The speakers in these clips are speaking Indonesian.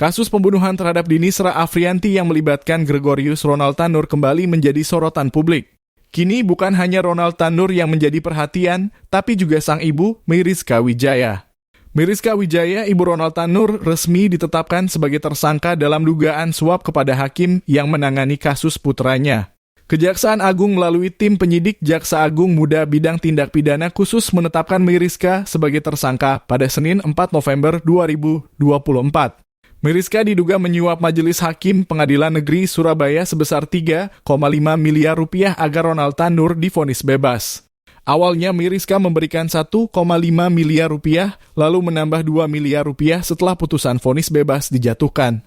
Kasus pembunuhan terhadap Dini Sera Afrianti yang melibatkan Gregorius Ronald Tanur kembali menjadi sorotan publik. Kini bukan hanya Ronald Tanur yang menjadi perhatian, tapi juga sang ibu, Miriska Wijaya. Miriska Wijaya, ibu Ronald Tanur, resmi ditetapkan sebagai tersangka dalam dugaan suap kepada hakim yang menangani kasus putranya. Kejaksaan Agung melalui tim penyidik Jaksa Agung Muda Bidang Tindak Pidana Khusus menetapkan Miriska sebagai tersangka pada Senin 4 November 2024. Miriska diduga menyuap Majelis Hakim Pengadilan Negeri Surabaya sebesar 3,5 miliar rupiah agar Ronald Tanur divonis bebas. Awalnya Miriska memberikan 1,5 miliar rupiah, lalu menambah 2 miliar rupiah setelah putusan vonis bebas dijatuhkan.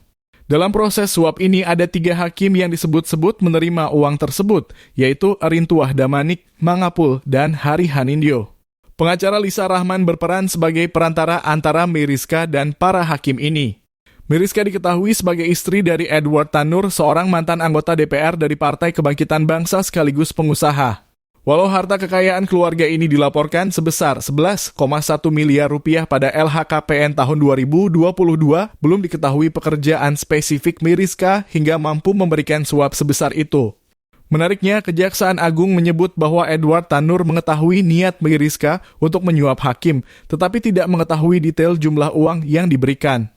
Dalam proses suap ini ada 3 hakim yang disebut-sebut menerima uang tersebut, yaitu Rintuah Damanik, Mangapul, dan Hari Hanindyo. Pengacara Lisa Rahman berperan sebagai perantara antara Miriska dan para hakim ini. Miriska diketahui sebagai istri dari Edward Tanur, seorang mantan anggota DPR dari Partai Kebangkitan Bangsa sekaligus pengusaha. Walau harta kekayaan keluarga ini dilaporkan sebesar 11,1 miliar rupiah pada LHKPN tahun 2022, belum diketahui pekerjaan spesifik Miriska hingga mampu memberikan suap sebesar itu. Menariknya, Kejaksaan Agung menyebut bahwa Edward Tanur mengetahui niat Miriska untuk menyuap hakim, tetapi tidak mengetahui detail jumlah uang yang diberikan.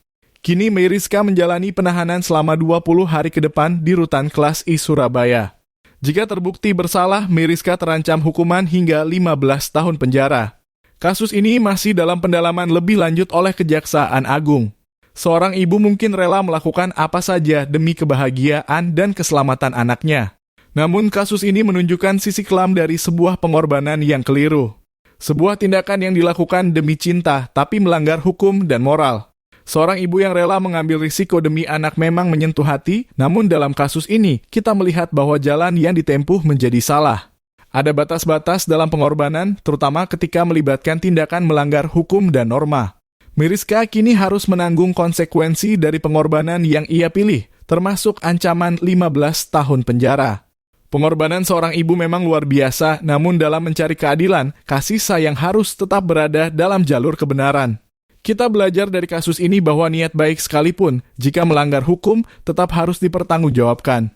Kini Miriska menjalani penahanan selama 20 hari ke depan di Rutan Kelas I Surabaya. Jika terbukti bersalah, Miriska terancam hukuman hingga 15 tahun penjara. Kasus ini masih dalam pendalaman lebih lanjut oleh Kejaksaan Agung. Seorang ibu mungkin rela melakukan apa saja demi kebahagiaan dan keselamatan anaknya. Namun kasus ini menunjukkan sisi kelam dari sebuah pengorbanan yang keliru. Sebuah tindakan yang dilakukan demi cinta tapi melanggar hukum dan moral. Seorang ibu yang rela mengambil risiko demi anak memang menyentuh hati, namun dalam kasus ini, kita melihat bahwa jalan yang ditempuh menjadi salah. Ada batas-batas dalam pengorbanan, terutama ketika melibatkan tindakan melanggar hukum dan norma. Miriska kini harus menanggung konsekuensi dari pengorbanan yang ia pilih, termasuk ancaman 15 tahun penjara. Pengorbanan seorang ibu memang luar biasa, namun dalam mencari keadilan, kasih sayang harus tetap berada dalam jalur kebenaran. Kita belajar dari kasus ini bahwa niat baik sekalipun, jika melanggar hukum, tetap harus dipertanggungjawabkan.